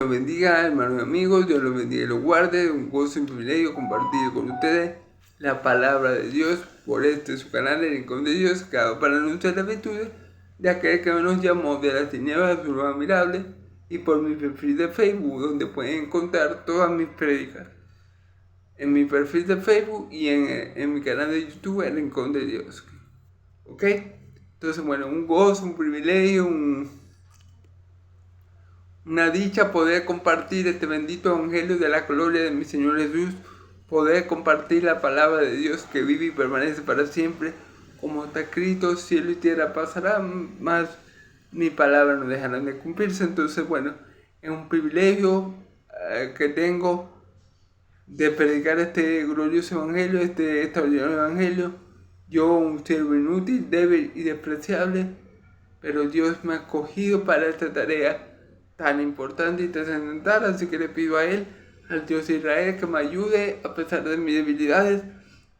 los bendiga, hermanos y amigos. Dios los bendiga y los guarde. Un gozo y un privilegio compartir con ustedes la palabra de Dios por su canal, El Rincón de Dios, creado para anunciar las virtudes de aquel que nos llamó de las tinieblas a su luz admirable, y por mi perfil de Facebook, donde pueden encontrar todas mis prédicas. En mi perfil de Facebook y en mi canal de YouTube, El Rincón de Dios. ¿Ok? Entonces, bueno, un gozo, un privilegio, una dicha poder compartir este bendito evangelio de la gloria de mi Señor Jesús, poder compartir la palabra de Dios que vive y permanece para siempre, como está escrito: cielo y tierra pasarán, mas mi palabra no dejarán de cumplirse. Entonces, bueno, es un privilegio que tengo de predicar este glorioso evangelio, este extraordinario evangelio. Yo, un siervo inútil, débil y despreciable, pero Dios me ha escogido para esta tarea tan importante y trascendental, así que le pido a Él, al Dios de Israel, que me ayude a pesar de mis debilidades,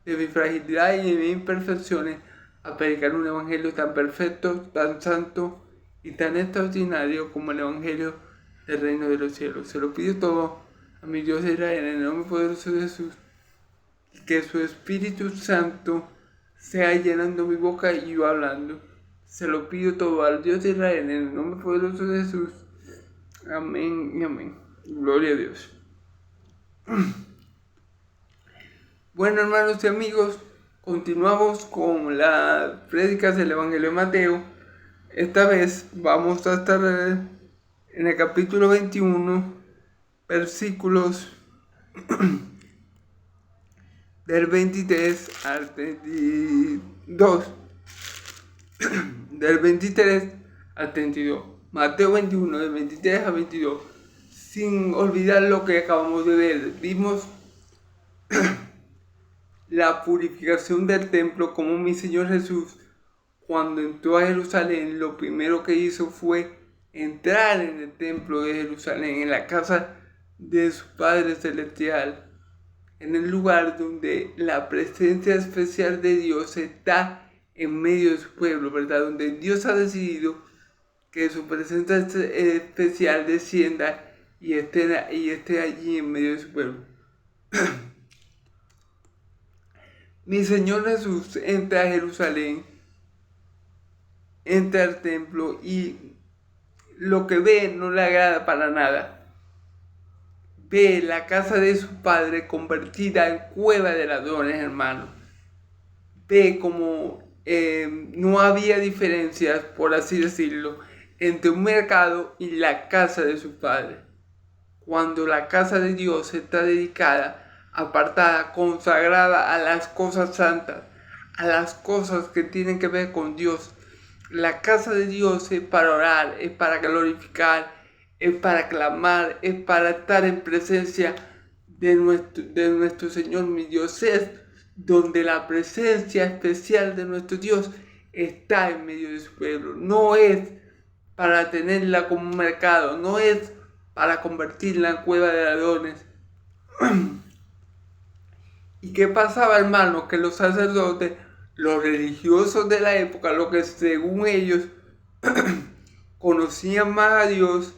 de mi fragilidad y de mis imperfecciones, a predicar un evangelio tan perfecto, tan santo y tan extraordinario como el evangelio del reino de los cielos. Se lo pido todo a mi Dios de Israel en el nombre poderoso de Jesús, y que su Espíritu Santo sea llenando mi boca y yo hablando. Se lo pido todo al Dios de Israel en el nombre poderoso de Jesús. Amén y amén. Gloria a Dios. Bueno, hermanos y amigos, continuamos con las prédicas del Evangelio de Mateo. Esta vez vamos a estar en el capítulo 21, versículos del 23 al 32. Del 23 al 32. Mateo 21, del 23 al 22. Sin olvidar lo que acabamos de ver, vimos la purificación del templo, como mi Señor Jesús, cuando entró a Jerusalén, lo primero que hizo fue entrar en el templo de Jerusalén, en la casa de su Padre Celestial, en el lugar donde la presencia especial de Dios está en medio de su pueblo, ¿verdad? Donde Dios ha decidido que su presencia especial descienda y esté allí en medio de su pueblo. Mi Señor Jesús entra a Jerusalén, entra al templo, y lo que ve no le agrada para nada. Ve la casa de su padre convertida en cueva de ladrones, hermano. Ve como no había diferencias, por así decirlo, entre un mercado y la casa de su padre. Cuando la casa de Dios está dedicada, apartada, consagrada a las cosas santas, a las cosas que tienen que ver con Dios. La casa de Dios es para orar, es para glorificar, es para clamar, es para estar en presencia de nuestro Señor, mi Dios. Es donde la presencia especial de nuestro Dios está en medio de su pueblo. No es para tenerla como un mercado, no es para convertirla en cueva de ladrones. ¿Y qué pasaba, hermano? Que los sacerdotes, los religiosos de la época, los que según ellos conocían más a Dios,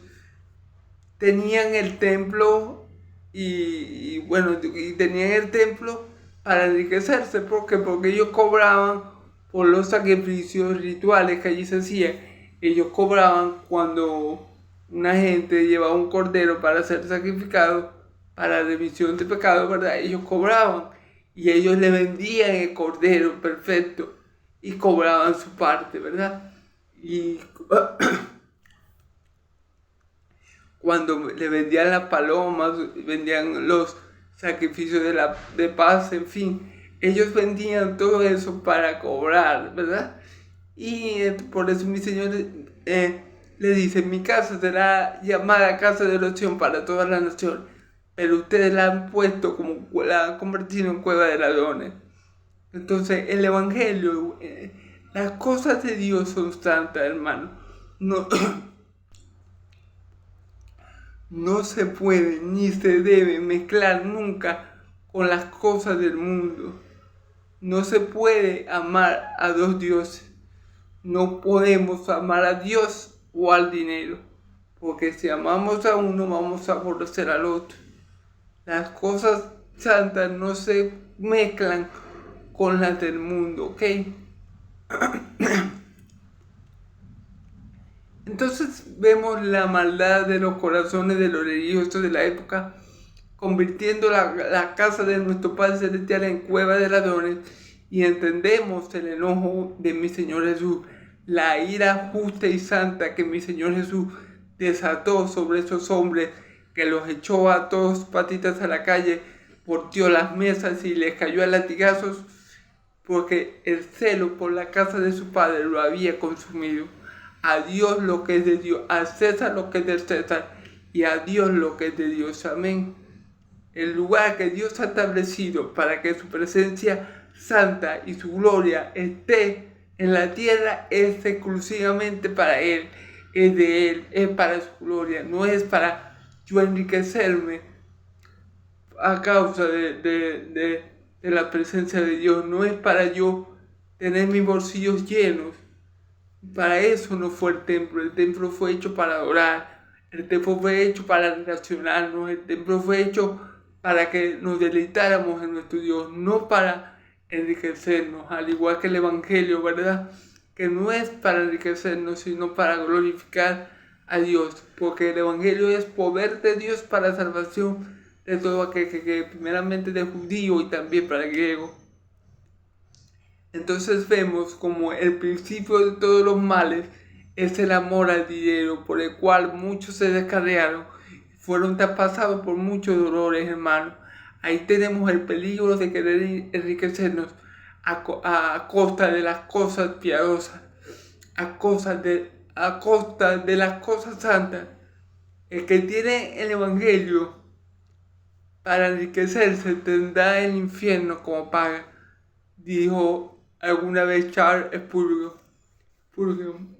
tenían el templo y tenían el templo para enriquecerse. ¿Por qué? Porque ellos cobraban por los sacrificios rituales que allí se hacían. Ellos cobraban cuando una gente llevaba un cordero para ser sacrificado para remisión de pecados, ¿verdad? Ellos cobraban y ellos le vendían el cordero perfecto y cobraban su parte, ¿verdad? Y cuando le vendían las palomas, vendían los sacrificios de paz, en fin, ellos vendían todo eso para cobrar, ¿verdad? Y por eso mi Señor le dice: mi casa será llamada casa de oración para toda la nación, pero ustedes la han puesto la han convertido en cueva de ladrones. Entonces el evangelio, las cosas de Dios son santas, hermano. No se puede ni se debe mezclar nunca con las cosas del mundo. No se puede amar a dos dioses. No podemos amar a Dios o al dinero, porque si amamos a uno vamos a aborrecer al otro. Las cosas santas no se mezclan con las del mundo, ¿ok? Entonces vemos la maldad de los corazones de los religiosos de la época, convirtiendo la casa de nuestro Padre Celestial en cueva de ladrones, y entendemos el enojo de mi Señor Jesús, la ira justa y santa que mi Señor Jesús desató sobre esos hombres, que los echó a todos patitas a la calle, volteó las mesas y les cayó a latigazos, porque el celo por la casa de su Padre lo había consumido. A Dios lo que es de Dios, a César lo que es de César, y a Dios lo que es de Dios. Amén. El lugar que Dios ha establecido para que su presencia santa y su gloria esté en la tierra es exclusivamente para Él, es de Él, es para su gloria, no es para yo enriquecerme a causa de la presencia de Dios, no es para yo tener mis bolsillos llenos. Para eso no fue el templo fue hecho para adorar, el templo fue hecho para relacionarnos, el templo fue hecho para que nos deleitáramos en nuestro Dios, no para enriquecernos, al igual que el Evangelio, ¿verdad? Que no es para enriquecernos, sino para glorificar a Dios, porque el Evangelio es poder de Dios para salvación de todo aquel que primeramente de judío y también para el griego. Entonces vemos como el principio de todos los males es el amor al dinero, por el cual muchos se descarriaron, fueron traspasados por muchos dolores, hermanos. Ahí tenemos el peligro de querer enriquecernos a costa de las cosas piadosas, a costa de las cosas santas. El que tiene el Evangelio para enriquecerse tendrá el infierno como paga, dijo alguna vez Charles Spurgeon.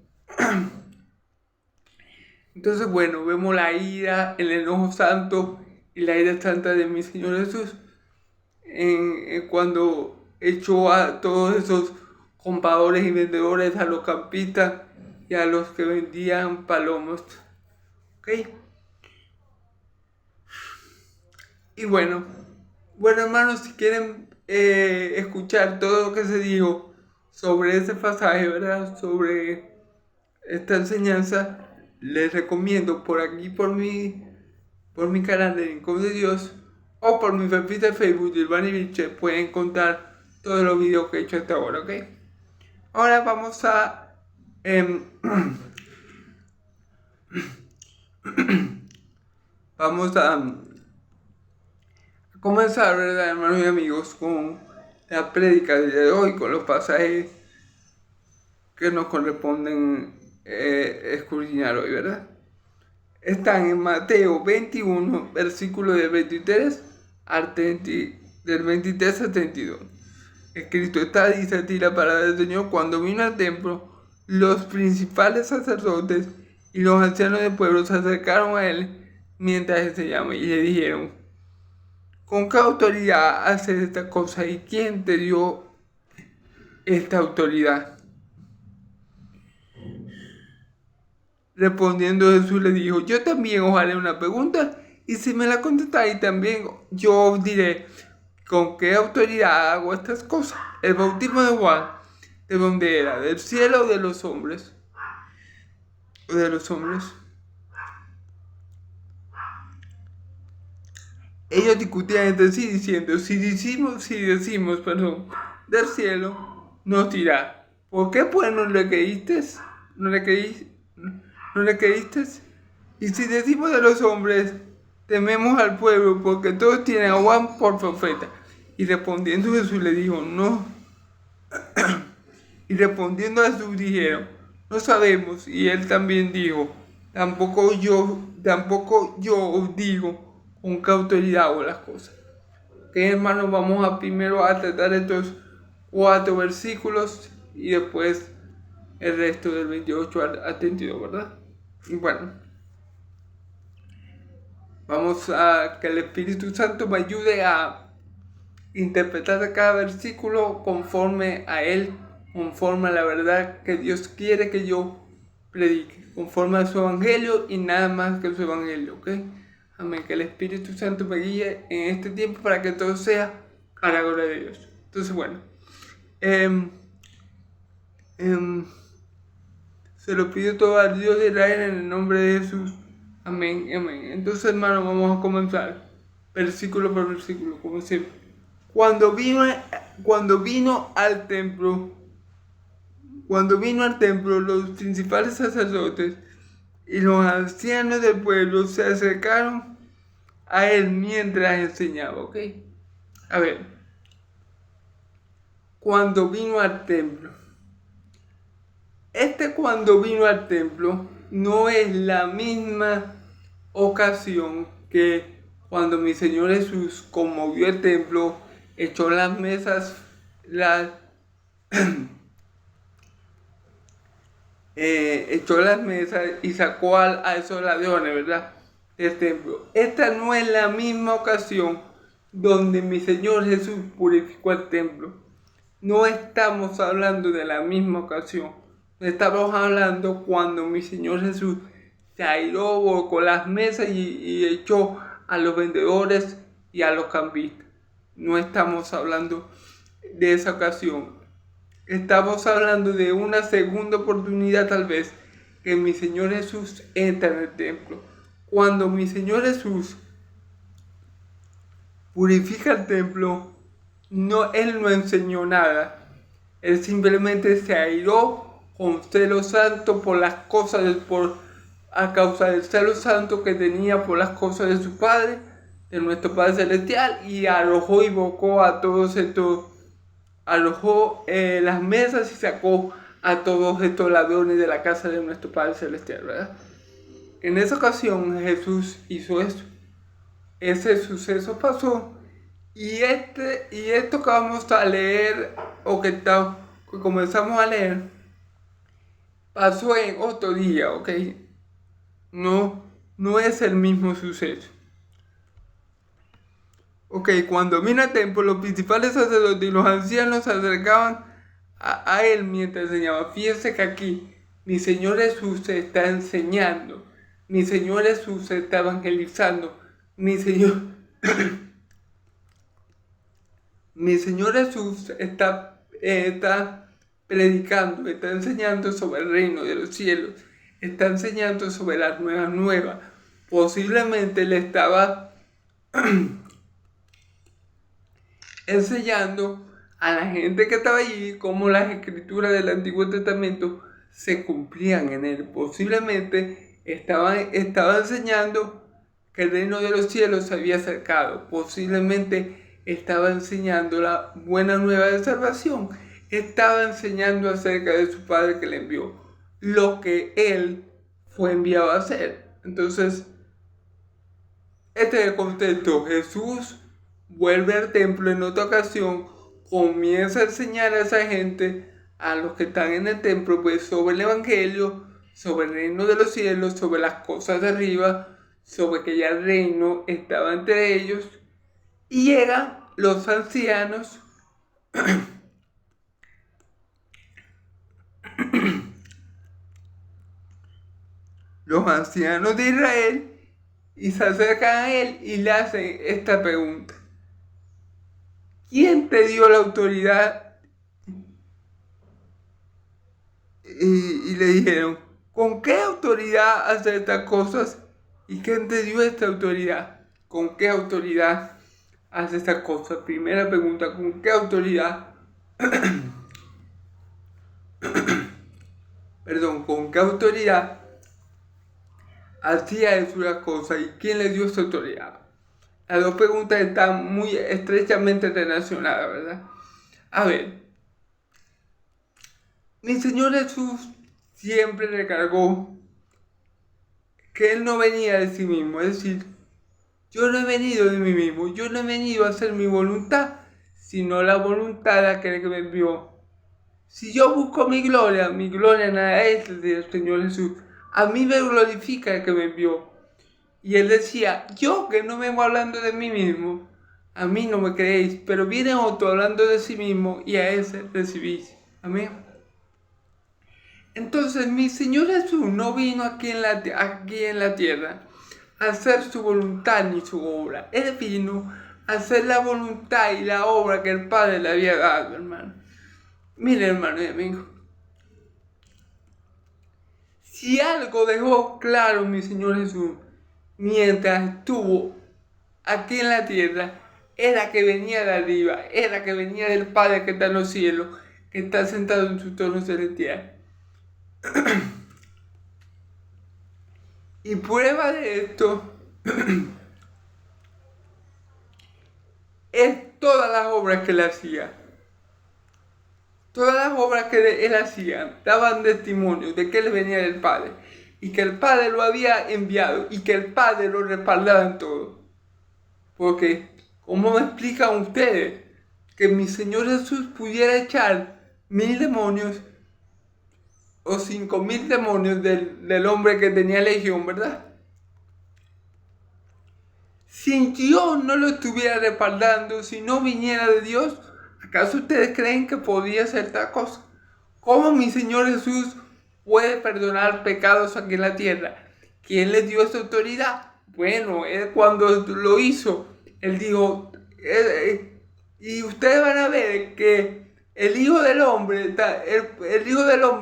Entonces, bueno, vemos la ira, el enojo santo y la ira santa de mi Señor Jesús cuando echó a todos esos compradores y vendedores, a los campistas y a los que vendían palomos. ¿Ok? Y bueno, hermanos, si quieren escuchar todo lo que se dijo sobre ese pasaje, ¿verdad? Sobre esta enseñanza, les recomiendo por aquí, por mi canal de Rincón de Dios, o por mi perfil de Facebook, Giovanni Vilche, pueden encontrar todos los videos que he hecho hasta ahora, ¿ok? Ahora vamos a comenzar, ¿verdad, hermanos y amigos, con la prédica de hoy, con los pasajes que nos corresponden escudriñar hoy, ¿verdad? Están en Mateo 21, versículo del 23 al 23 al 32. Escrito está, dice a ti la palabra del Señor: cuando vino al templo, los principales sacerdotes y los ancianos del pueblo se acercaron a él mientras él se llama y le dijeron: ¿con qué autoridad haces esta cosa y quién te dio esta autoridad? Respondiendo Jesús le dijo: yo también os haré una pregunta, y si me la contestáis también yo os diré con qué autoridad hago estas cosas. El bautismo de Juan, ¿de dónde era? ¿Del cielo o de los hombres? ¿O de los hombres? Ellos discutían entre sí diciendo: si decimos, del cielo, nos dirá: ¿por qué pues no le creíste? ¿No le creíste? Y si decimos de los hombres, tememos al pueblo, porque todos tienen a Juan por profeta. Y respondiendo Jesús le dijo: no. Y respondiendo a Jesús dijeron: no sabemos. Y él también dijo: tampoco yo os digo con qué autoridad hago las cosas. Ok, hermanos, vamos primero a tratar estos 4 versículos y después el resto del 28 al 32, ¿verdad? Y bueno, vamos a que el Espíritu Santo me ayude a interpretar cada versículo conforme a Él, conforme a la verdad que Dios quiere que yo predique, conforme a su evangelio y nada más que su evangelio, ¿ok? Amén, que el Espíritu Santo me guíe en este tiempo para que todo sea para la gloria de Dios. Entonces, bueno, se lo pido todo al Dios de Israel en el nombre de Jesús. Amén, amén. Entonces, hermano, vamos a comenzar versículo por versículo, como siempre. Cuando vino al templo, los principales sacerdotes y los ancianos del pueblo se acercaron a él mientras enseñaba, ¿ok? A ver, cuando vino al templo. Cuando vino al templo no es la misma ocasión que cuando mi Señor Jesús conmovió el templo, echó las mesas, y sacó a esos ladrones, ¿verdad?, del templo. Esta no es la misma ocasión donde mi Señor Jesús purificó el templo. No estamos hablando de la misma ocasión. Estamos hablando cuando mi Señor Jesús se airó, volcó las mesas y echó a los vendedores y a los cambistas. No estamos hablando de esa ocasión. Estamos hablando de una segunda oportunidad tal vez que mi Señor Jesús entra en el templo. Cuando mi Señor Jesús purifica el templo, Él no enseñó nada. Él simplemente se airó con celo santo a causa del celo santo que tenía por las cosas de su Padre, de nuestro Padre Celestial, y arrojó y bocó a todos estos, arrojó las mesas y sacó a todos estos ladrones de la casa de nuestro Padre Celestial, ¿verdad? En esa ocasión Jesús hizo eso. Ese suceso pasó y esto que vamos a leer o que comenzamos a leer pasó en otro día, ¿ok? No es el mismo suceso. Ok, cuando vino al templo, los principales sacerdotes y los ancianos se acercaban a él mientras enseñaba. Fíjense que aquí mi Señor Jesús se está enseñando. Mi Señor Jesús se está evangelizando. Mi Señor Jesús está predicando, está enseñando sobre el reino de los cielos. Está enseñando sobre las nuevas. Posiblemente le estaba enseñando a la gente que estaba allí cómo las escrituras del Antiguo Testamento se cumplían en él. Posiblemente estaba enseñando que el reino de los cielos se había acercado. Posiblemente estaba enseñando la buena nueva de salvación. Estaba enseñando acerca de su Padre que le envió, lo que él fue enviado a hacer. Entonces, este es el contexto. Jesús vuelve al templo en otra ocasión, comienza a enseñar a esa gente, a los que están en el templo, pues sobre el evangelio, sobre el reino de los cielos, sobre las cosas de arriba, sobre que ya el reino estaba entre ellos. Y llegan los ancianos de Israel, y se acercan a él y le hacen esta pregunta: ¿quién te dio la autoridad? Y le dijeron: ¿con qué autoridad hacer estas cosas? ¿Y quién te dio esta autoridad? ¿Con qué autoridad hace estas cosas? Primera pregunta: ¿con qué autoridad? ¿Con qué autoridad hacía eso las cosas? ¿Y quién le dio esa autoridad? Las dos preguntas están muy estrechamente relacionadas, ¿verdad? A ver, mi Señor Jesús siempre recargó que Él no venía de sí mismo. Es decir, yo no he venido de mí mismo, yo no he venido a hacer mi voluntad, sino la voluntad de aquel que me envió. Si yo busco mi gloria nada es del Señor Jesús. A mí me glorifica el que me envió. Y Él decía: yo que no vengo hablando de mí mismo, a mí no me creéis, pero viene otro hablando de sí mismo y a ese recibís. Amén. Entonces mi Señor Jesús no vino aquí en la tierra a hacer su voluntad ni su obra. Él vino a hacer la voluntad y la obra que el Padre le había dado, hermano. Mire, hermano y amigo, si algo dejó claro mi Señor Jesús mientras estuvo aquí en la tierra, era que venía de arriba, era que venía del Padre que está en los cielos, que está sentado en su trono celestial. Y prueba de esto es todas las obras que él hacía. Todas las obras que él hacía daban testimonio de que él venía del Padre y que el Padre lo había enviado y que el Padre lo respaldaba en todo. Porque, ¿cómo me explican ustedes que mi Señor Jesús pudiera echar 1000 demonios o 5000 demonios del hombre que tenía legión, verdad? Si Dios no lo estuviera respaldando, si no viniera de Dios, ¿acaso ustedes creen que podía hacer tal cosa? ¿Cómo mi Señor Jesús puede perdonar pecados aquí en la tierra? ¿Quién le dio esa autoridad? Bueno, él cuando lo hizo, él dijo, y ustedes van a ver que el Hijo del Hombre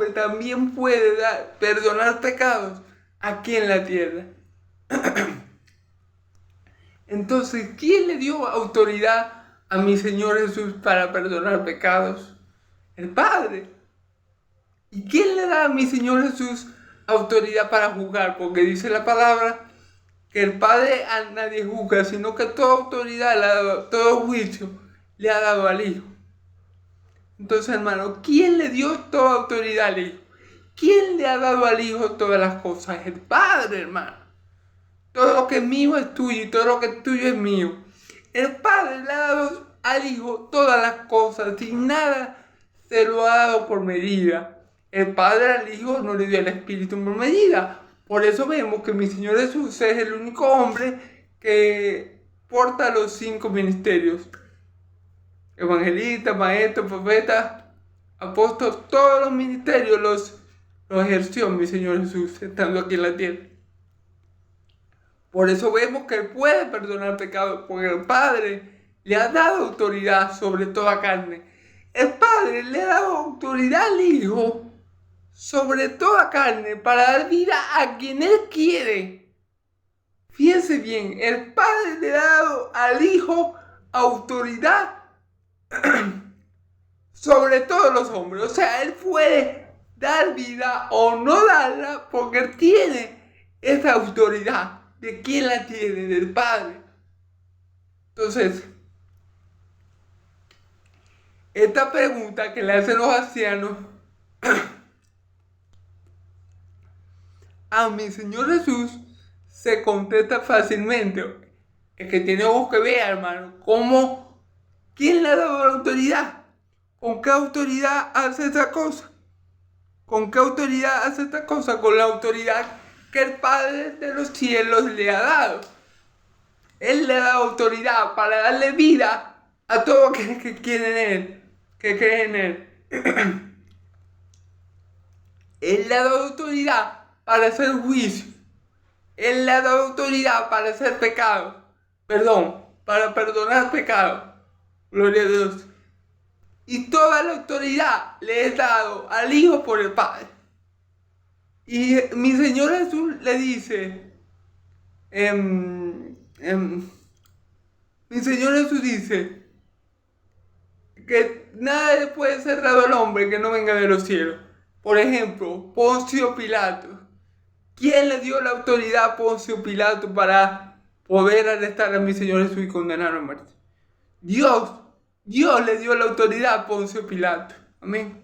también puede perdonar pecados aquí en la tierra. Entonces, ¿quién le dio autoridad a mi Señor Jesús para perdonar pecados? El Padre. ¿Y quién le da a mi Señor Jesús autoridad para juzgar? Porque dice la palabra que el Padre a nadie juzga, sino que toda autoridad, todo juicio le ha dado al Hijo. Entonces, hermano, ¿quién le dio toda autoridad al Hijo? ¿Quién le ha dado al Hijo todas las cosas? El Padre, hermano. Todo lo que es mío es tuyo y todo lo que es tuyo es mío. El Padre le ha dado al Hijo todas las cosas, sin nada se lo ha dado por medida. El Padre al Hijo no le dio el Espíritu por medida. Por eso vemos que mi Señor Jesús es el único hombre que porta los 5 ministerios. Evangelista, maestro, profeta, apóstol, todos los ministerios los ejerció mi Señor Jesús estando aquí en la tierra. Por eso vemos que Él puede perdonar pecados, porque el Padre le ha dado autoridad sobre toda carne. El Padre le ha dado autoridad al Hijo sobre toda carne para dar vida a quien Él quiere. Fíjense bien, el Padre le ha dado al Hijo autoridad sobre todos los hombres. O sea, Él puede dar vida o no darla porque Él tiene esa autoridad. ¿De quién la tiene? Del Padre. Entonces, esta pregunta que le hacen los ancianos a mi Señor Jesús se contesta fácilmente. Es que tenemos que ver, hermano, cómo, ¿quién le ha dado la autoridad? ¿Con qué autoridad hace esta cosa? ¿Con qué autoridad hace esta cosa? Con la autoridad que el Padre de los cielos le ha dado. Él le ha dado autoridad para darle vida a todos aquellos que quieren en Él, que creen en Él. Él le ha dado autoridad para hacer juicio. Él le ha dado autoridad para hacer pecado. Para perdonar pecado. Gloria a Dios. Y toda la autoridad le he dado al Hijo por el Padre. Y mi Señor Jesús le dice, mi Señor Jesús dice que nada le puede ser dado al hombre que no venga de los cielos. Por ejemplo, Poncio Pilato. ¿Quién le dio la autoridad a Poncio Pilato para poder arrestar a mi Señor Jesús y condenarlo a muerte? Dios le dio la autoridad a Poncio Pilato. Amén.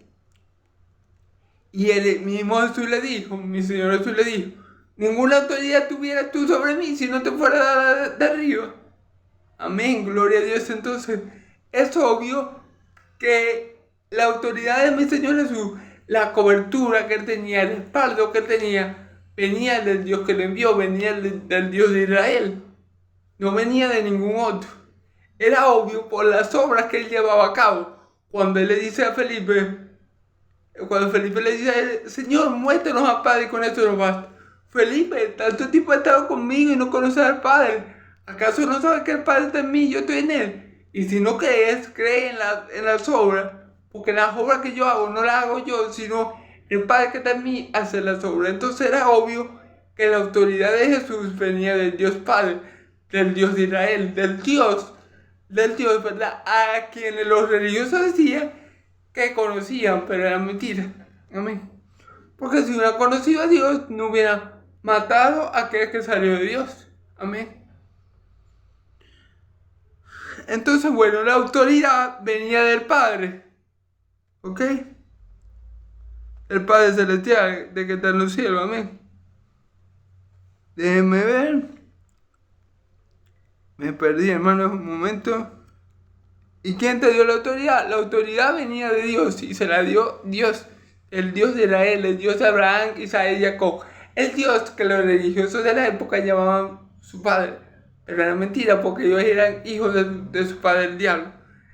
Y el mismo Jesús le dijo, mi Señor Jesús le dijo, ninguna autoridad tuvieras tú sobre mí si no te fuera dada de arriba. Amén, gloria a Dios. Entonces, es obvio que la autoridad de mi Señor Jesús, la cobertura que Él tenía, el respaldo que Él tenía, venía del Dios que lo envió, venía del Dios de Israel. No venía de ningún otro. Era obvio por las obras que Él llevaba a cabo. Cuando Él le dice a Felipe, Cuando Felipe le dice a él, Señor, muéstranos al Padre y con esto nos basta. Felipe, tanto tiempo ha estado conmigo y no conoces al Padre. ¿Acaso no sabes que el Padre está en mí y yo estoy en él? Y si no crees, cree en las obras, porque las obras que yo hago no las hago yo, sino el Padre que está en mí hace las obras. Entonces era obvio que la autoridad de Jesús venía del Dios Padre, del Dios de Israel, del Dios, ¿verdad? A quienes los religiosos decían que conocían, pero era mentira. Amén. Porque si hubiera conocido a Dios, no hubiera matado a aquel que salió de Dios. Amén. Entonces, bueno, la autoridad venía del Padre. ¿Ok? El Padre Celestial, de que está en los cielos. Amén. Déjenme ver. Me perdí, hermano, un momento. ¿Y quién te dio la autoridad? La autoridad venía de Dios y se la dio Dios. El Dios de Israel, el Dios de Abraham, Isaac y Jacob. El Dios que los religiosos de la época llamaban su padre. Pero era mentira porque ellos eran hijos de su padre el diablo.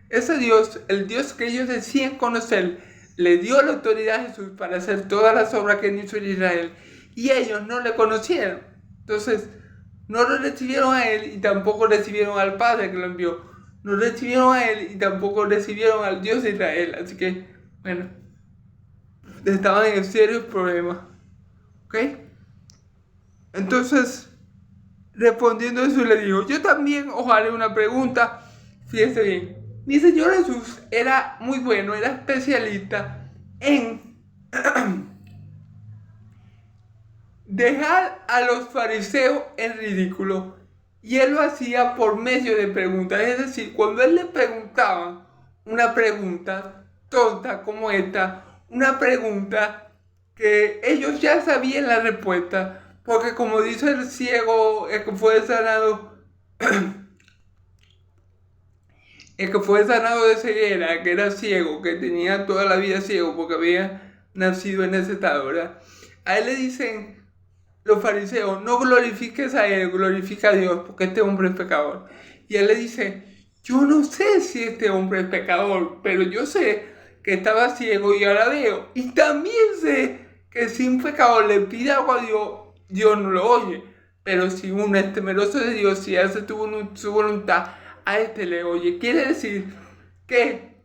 Ese Dios, el Dios que ellos decían conocer, le dio la autoridad a Jesús para hacer todas las obras que hizo en Israel. Y ellos no le conocieron. Entonces, no lo recibieron a él y tampoco recibieron al Padre que lo envió. No recibieron a él y tampoco recibieron al Dios de Israel. Así que, bueno, estaban en serios problemas. ¿Ok? Entonces, respondiendo a eso, le digo, yo también os haré una pregunta. Fíjense bien. Mi Señor Jesús era muy bueno, era especialista en dejar a los fariseos en ridículo. Y él lo hacía por medio de preguntas. Es decir, cuando él le preguntaba una pregunta tonta como esta, una pregunta que ellos ya sabían la respuesta, porque como dice el ciego, el que fue sanado, el que fue sanado de ceguera, que era ciego, que tenía toda la vida ciego porque había nacido en ese estado, ¿verdad? A él le dicen los fariseos, no glorifiques a él, glorifica a Dios, porque este hombre es pecador. Y él le dice, yo no sé si este hombre es pecador, pero yo sé que estaba ciego y ahora veo. Y también sé que si un pecador le pide algo a Dios, Dios no lo oye. Pero si uno es temeroso de Dios, si hace su voluntad, a este le oye. Quiere decir que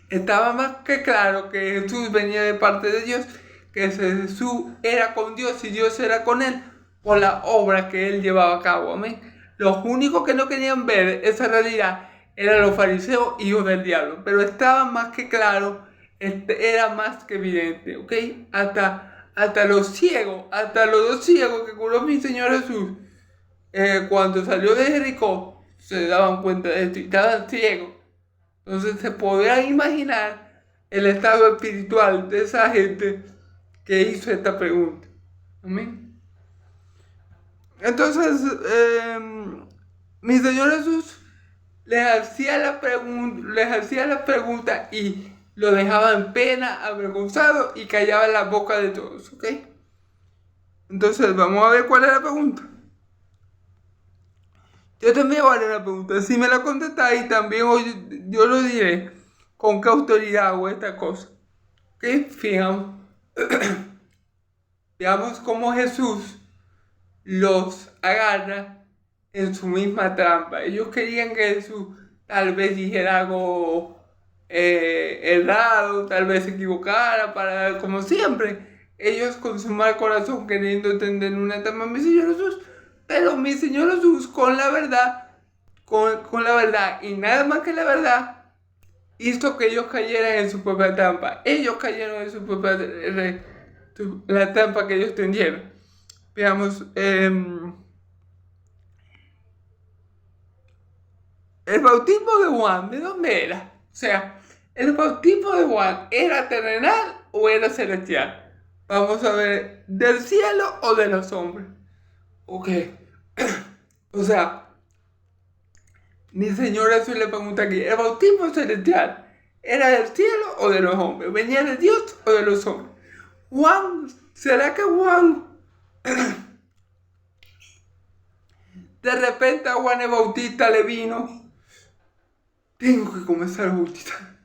estaba más que claro que Jesús venía de parte de Dios, que Jesús era con Dios y Dios era con él por la obra que él llevaba a cabo. Amén. Los únicos que no querían ver esa realidad eran los fariseos, hijos del diablo. Pero estaba más que claro, era más que evidente. ¿Ok? Hasta los ciegos, hasta los dos ciegos que curó mi Señor Jesús, cuando salió de Jericó, se daban cuenta de esto y estaban ciegos. Entonces se podrán imaginar el estado espiritual de esa gente que hizo esta pregunta. Amén. Entonces, mi Señor Jesús les hacía la pregunta y lo dejaba en pena, avergonzado y callaba la boca de todos. ¿Ok? Entonces, vamos a ver cuál es la pregunta. Yo también voy a dar una pregunta. Si me la contestáis, también yo lo diré con qué autoridad hago esta cosa. ¿Ok? Fijamos. Veamos cómo Jesús los agarra en su misma trampa. Ellos querían que Jesús tal vez dijera algo errado, tal vez se equivocara, para, como siempre, ellos con su mal corazón queriendo entender una trampa a mi Señor Jesús. Pero mi Señor Jesús con la verdad, con la verdad y nada más que la verdad, hizo que ellos cayeran en su propia trampa. Ellos cayeron en su propia la trampa que ellos tendieron. Veamos, el bautismo de Juan, ¿de dónde era? O sea, ¿el bautismo de Juan era terrenal o era celestial? Vamos a ver, ¿del cielo o de los hombres? Ok. O sea, mi Señor Jesús le pregunta aquí, ¿el bautismo celestial era del cielo o de los hombres? ¿Venía de Dios o de los hombres? Juan, ¿será que Juan de repente a Juan el Bautista le vino? Tengo que comenzar a bautizar.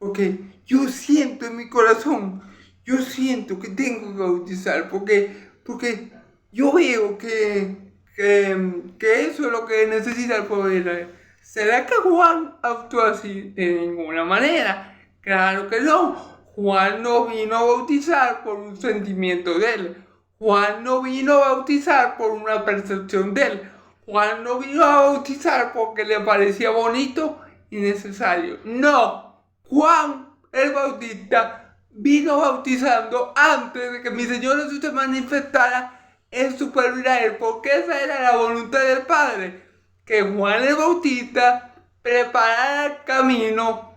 Porque yo siento en mi corazón, yo siento que tengo que bautizar, porque yo veo que eso es lo que necesita el pueblo de Israel. ¿Será que Juan actuó así? De ninguna manera. Claro que no. Juan no vino a bautizar por un sentimiento de él. Juan no vino a bautizar por una percepción de él. Juan no vino a bautizar porque le parecía bonito y necesario. No. Juan el Bautista vino bautizando antes de que mi Señor Jesús se manifestara en su pueblo Israel, porque esa era la voluntad del Padre, que Juan el Bautista preparara el camino,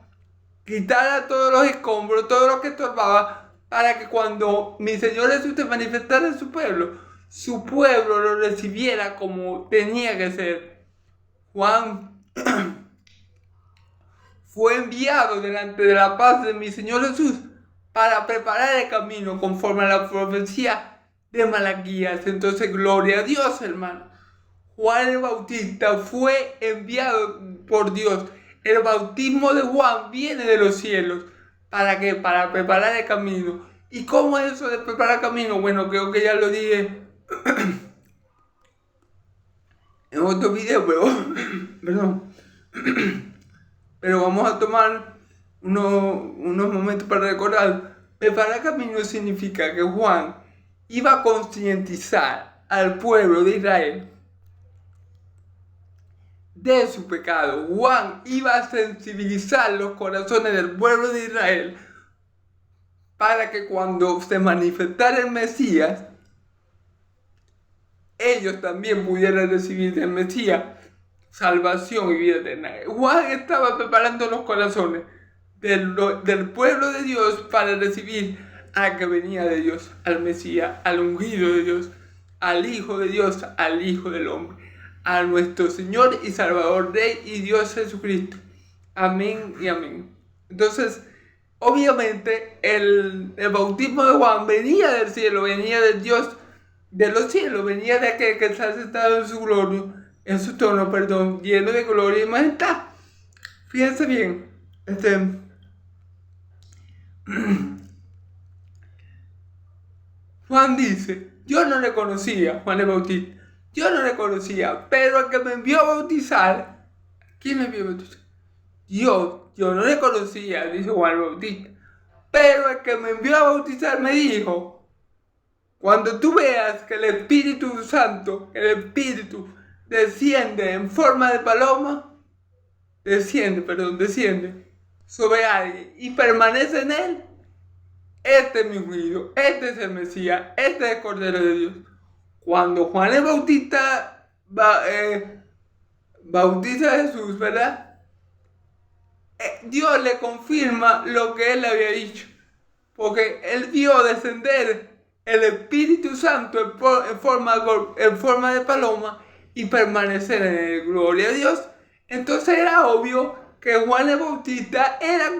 quitara todos los escombros, todo lo que estorbaba, para que cuando mi Señor Jesús se manifestara en su pueblo lo recibiera como tenía que ser. Juan fue enviado delante de la paz de mi Señor Jesús para preparar el camino conforme a la profecía de Malaquías. Entonces, gloria a Dios, hermano. Juan el Bautista fue enviado por Dios. El bautismo de Juan viene de los cielos. ¿Para qué? Para preparar el camino. ¿Y cómo es eso de preparar el camino? Bueno, creo que ya lo dije en otro video, pero perdón. Pero vamos a tomar unos momentos para recordar. Preparar camino significa que Juan iba a concientizar al pueblo de Israel de su pecado. Juan iba a sensibilizar los corazones del pueblo de Israel para que cuando se manifestara el Mesías, ellos también pudieran recibir del Mesías salvación y vida eterna. Juan estaba preparando los corazones del pueblo de Dios para recibir al que venía de Dios, al Mesías, al ungido de Dios, al Hijo de Dios, al Hijo del hombre, a nuestro Señor y Salvador, Rey y Dios Jesucristo. Amén y amén. Entonces, obviamente, el bautismo de Juan venía del cielo, venía del Dios de los cielos, venía de aquel que está sentado en su gloria, en su trono, perdón, lleno de gloria y majestad. Fíjense bien, Juan dice, yo no le conocía, Juan el Bautista, yo no le conocía, pero el que me envió a bautizar, ¿quién me envió a bautizar? Dios, yo no le conocía, dice Juan el Bautista, pero el que me envió a bautizar me dijo, cuando tú veas que el Espíritu Santo, el Espíritu, desciende en forma de paloma, desciende sobre alguien y permanece en él, este es mi ungido, este es el Mesías, este es el Cordero de Dios. Cuando Juan el Bautista bautiza a Jesús, ¿verdad? Dios le confirma lo que él le había dicho, porque él vio descender el Espíritu Santo en forma de paloma y permanecer en él. Gloria a Dios. Entonces era obvio que Juan el Bautista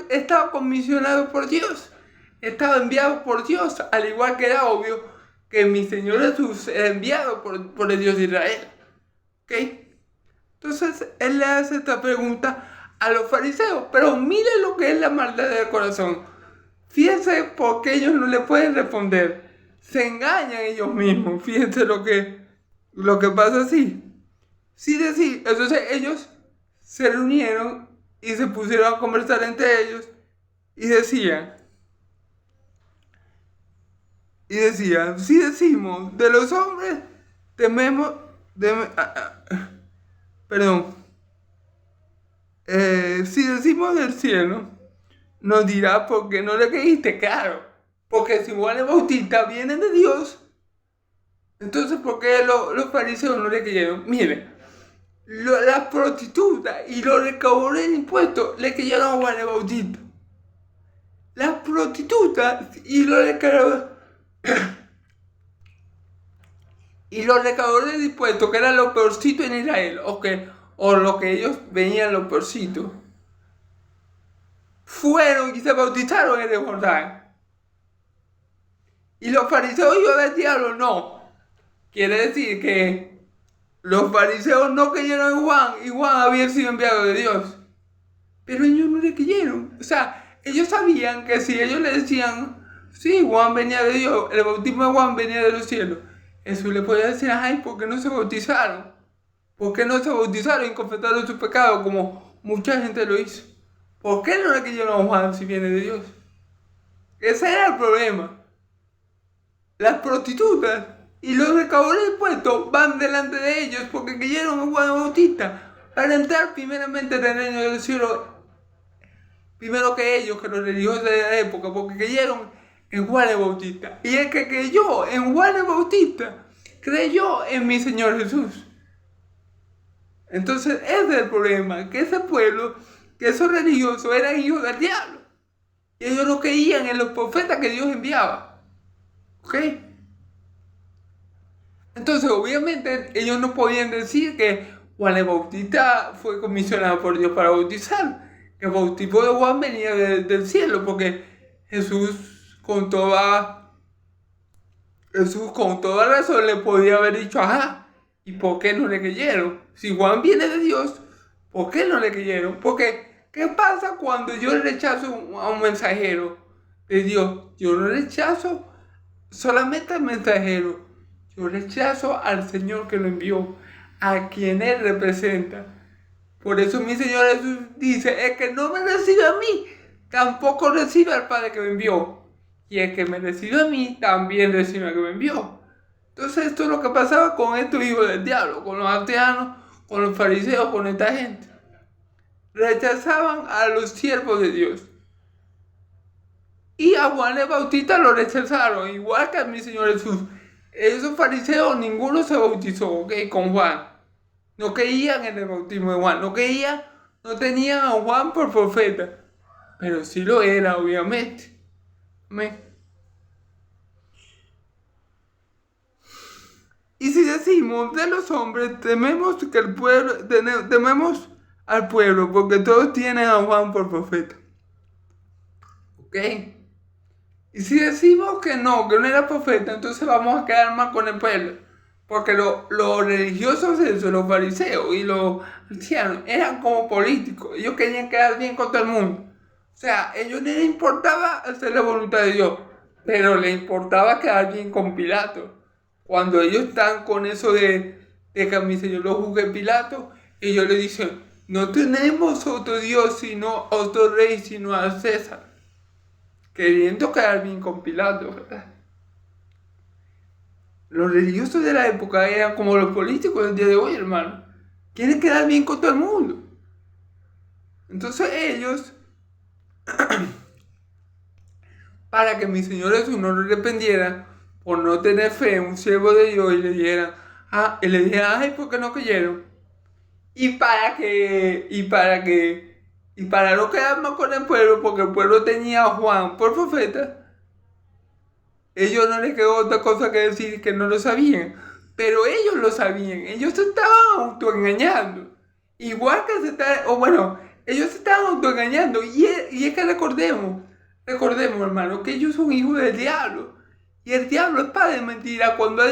estaba comisionado por Dios, estaba enviado por Dios, al igual que era obvio que mi Señor Jesús era enviado por el Dios de Israel. ¿Ok? Entonces él le hace esta pregunta a los fariseos, pero miren lo que es la maldad del corazón. Fíjense por qué ellos no le pueden responder. Se engañan ellos mismos. Fíjense lo que pasa así. Sí, entonces ellos se reunieron y se pusieron a conversar entre ellos y decían, si decimos de los hombres, si decimos del cielo, nos dirá por qué no le creíste. Claro, porque si Juan el Bautista viene de Dios, entonces ¿por qué los fariseos no le creyeron? Miren, las prostitutas y los recaudadores de impuestos le creyeron a Juan el Bautista. Las prostitutas y los recaudadores de impuestos, que eran los peorcitos en Israel, o lo que ellos veían los peorcitos, fueron y se bautizaron en el Jordán. Y los fariseos hijos del diablo no. Quiere decir que los fariseos no creyeron en Juan y Juan había sido enviado de Dios. Pero ellos no le creyeron. O sea, ellos sabían que si ellos le decían, sí, Juan venía de Dios, el bautismo de Juan venía de los cielos, Jesús le podía decir, ay, ¿por qué no se bautizaron? ¿Por qué no se bautizaron y confesaron sus pecados como mucha gente lo hizo? ¿Por qué no le creyeron a Juan si viene de Dios? Ese era el problema. Las prostitutas y los recaudadores de impuestos van delante de ellos porque creyeron en Juan el Bautista para entrar primeramente en el reino del cielo, primero que ellos, que los religiosos de la época, porque creyeron en Juan el Bautista. Y el que creyó en Juan el Bautista, creyó en mi Señor Jesús. Entonces ese es el problema, que ese pueblo, que esos religiosos eran hijos del diablo. Y ellos no creían en los profetas que Dios enviaba. ¿Ok? Entonces obviamente ellos no podían decir que Juan el Bautista fue comisionado por Dios para bautizar. Que el bautismo de Juan venía del cielo, porque Jesús con toda razón le podía haber dicho, ajá, ¿y por qué no le creyeron? Si Juan viene de Dios, ¿por qué no le creyeron? Porque, ¿qué pasa cuando yo rechazo a un mensajero de Dios? Yo no rechazo solamente al mensajero, yo rechazo al Señor que lo envió, a quien Él representa. Por eso mi Señor Jesús dice, el que no me recibe a mí, tampoco recibe al Padre que me envió. Y el que me recibe a mí, también recibe al que me envió. Entonces esto es lo que pasaba con estos hijos del diablo, con los ateanos, con los fariseos, con esta gente. Rechazaban a los siervos de Dios. Y a Juan el Bautista lo rechazaron, igual que a mi Señor Jesús. Esos fariseos, ninguno se bautizó, ¿ok? Con Juan. No creían en el bautismo de Juan, no tenían a Juan por profeta, pero sí lo era, obviamente. Amén. Y si decimos de los hombres, tememos al pueblo, porque todos tienen a Juan por profeta. ¿Ok? Y si decimos que no era profeta, entonces vamos a quedar mal con el pueblo. Porque los religiosos, los fariseos y los cristianos eran como políticos. Ellos querían quedar bien con todo el mundo. O sea, a ellos no les importaba hacer la voluntad de Dios, pero les importaba quedar bien con Pilato. Cuando ellos están con eso de que a mi Señor lo juzgue Pilato, ellos le dicen, no tenemos otro Dios, sino otro rey, sino a César. Queriendo quedar bien con Pilato, ¿verdad? Los religiosos de la época eran como los políticos del día de hoy, hermano. Quieren quedar bien con todo el mundo. Entonces ellos, para que mi Señor Jesús no lo arrepintiera por no tener fe en un siervo de Dios y le dijeran, ay, ¿por qué no creyeron? Y para no quedar mal con el pueblo, porque el pueblo tenía a Juan por profeta, ellos no les quedó otra cosa que decir que no lo sabían. Pero ellos lo sabían. Ellos se estaban autoengañando. Igual que ellos se estaban autoengañando. Y es que recordemos, hermano, que ellos son hijos del diablo. Y el diablo es padre de mentira. Cuando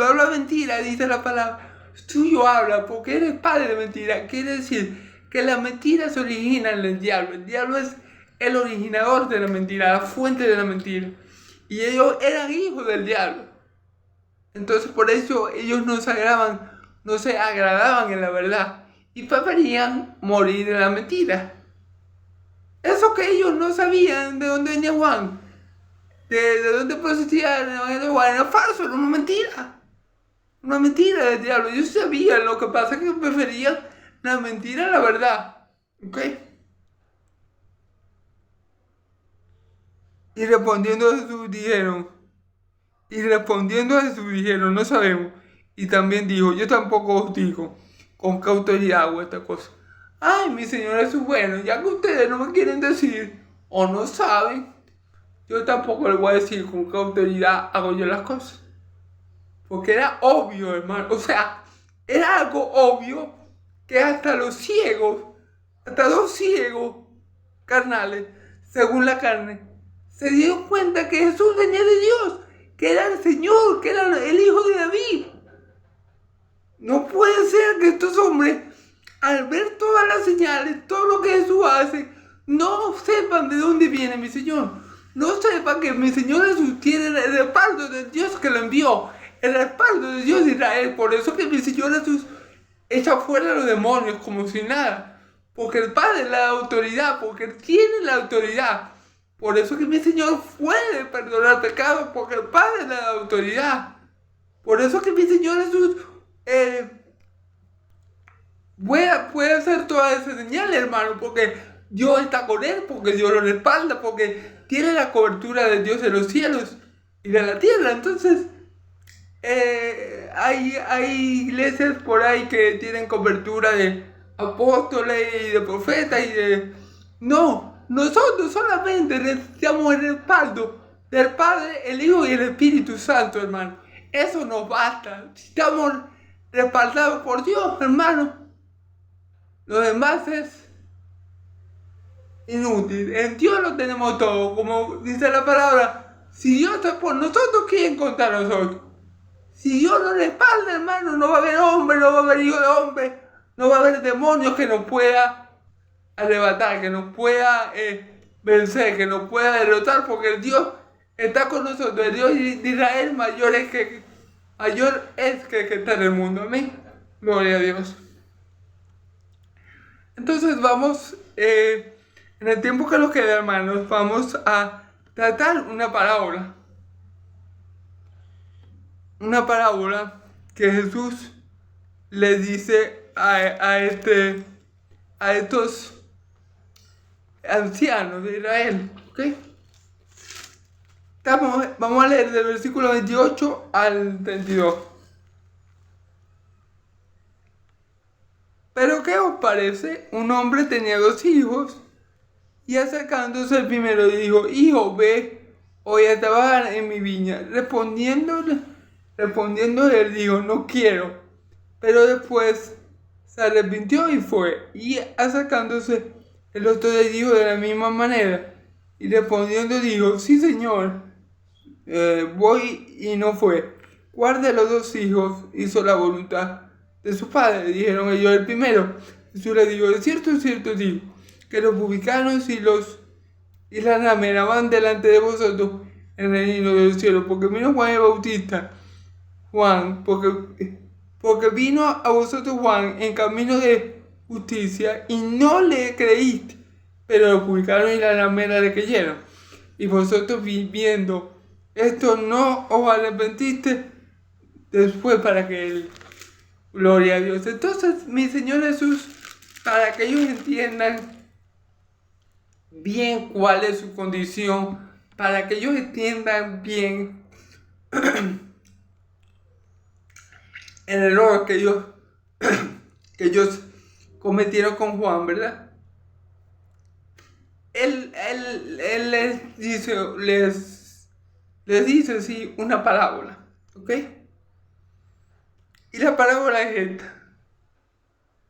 habla mentira, dice la palabra, tuyo habla, porque eres padre de mentira. Quiere decir que la mentira se origina en el diablo. El diablo es el originador de la mentira, la fuente de la mentira. Y ellos eran hijos del diablo. Entonces por eso ellos no se agradaban en la verdad. Y preferían morir en la mentira. Eso que ellos no sabían de dónde venía Juan. De dónde procedía el evangelio de Juan. Era falso, era una mentira. Una mentira del diablo. Ellos sabían, lo que pasa es que preferían la mentira a la verdad. ¿Ok? Y respondiendo a Jesús dijeron, no sabemos. Y también dijo, yo tampoco os digo con qué autoridad hago esta cosa. Ay, mi Señor Jesús, bueno, ya que ustedes no me quieren decir o no saben, yo tampoco les voy a decir con qué autoridad hago yo las cosas. Porque era obvio, hermano. O sea, era algo obvio que hasta los ciegos, hasta dos ciegos carnales, según la carne, se dieron cuenta que Jesús venía de Dios, que era el Señor, que era el Hijo de David. No puede ser que estos hombres, al ver todas las señales, todo lo que Jesús hace, no sepan de dónde viene mi Señor. No sepan que mi Señor Jesús tiene el respaldo del Dios que lo envió, el respaldo del Dios de Israel. Por eso que mi Señor Jesús echa fuera a los demonios como si nada. Porque el Padre le da autoridad, porque Él tiene la autoridad. Por eso que mi Señor puede perdonar pecados, porque el Padre le da autoridad. Por eso que mi Señor Jesús puede hacer todas esas señales, hermano, porque Dios está con Él, porque Dios lo respalda, porque tiene la cobertura de Dios en los cielos y de la tierra. Entonces, hay iglesias por ahí que tienen cobertura de apóstoles y de profetas y de... No, nosotros solamente necesitamos el respaldo del Padre, el Hijo y el Espíritu Santo, hermano. Eso nos basta. Estamos respaldados por Dios, hermano. Lo demás es inútil. En Dios lo tenemos todo. Como dice la palabra, si Dios está por nosotros, ¿quién contra nosotros? Si Dios nos respalda, hermano, no va a haber hombre, no va a haber hijo de hombre, no va a haber demonios que nos pueda arrebatar, que nos pueda vencer, que nos pueda derrotar, porque el Dios está con nosotros. El Dios de Israel mayor es que está en el mundo. Amén. Gloria a Dios. Entonces vamos, en el tiempo que nos queda, hermanos, vamos a tratar una parábola. Una parábola que Jesús le dice a estos ancianos de Israel. ¿Ok? Vamos a leer del versículo 28 al 32. Pero ¿qué os parece? Un hombre tenía 2 hijos, y acercándose el primero dijo: Hijo, ve hoy a trabajar en mi viña. Respondiéndole él dijo: No quiero. Pero después se arrepintió y fue. Y acercándose el otro le dijo de la misma manera. Y respondiendo dijo: Sí, Señor, voy, y no fue. ¿Cuál de los 2 hijos hizo la voluntad de su padre? Dijeron ellos: el primero. Jesús le dijo: de cierto digo, que los publicanos y las rameras van delante de vosotros en el reino de los cielos. Porque vino Juan el Bautista, porque vino a vosotros Juan en camino de justicia y no le creíste, pero los publicanos y las rameras le creyeron. Y vosotros, viendo esto, no os arrepentiste después para que él... Gloria a Dios. Entonces, mi Señor Jesús, para que ellos entiendan bien cuál es su condición, para que ellos entiendan bien el error que ellos cometieron con Juan, ¿verdad? Él les dice así una parábola, ¿ok? Y la parábola es esta.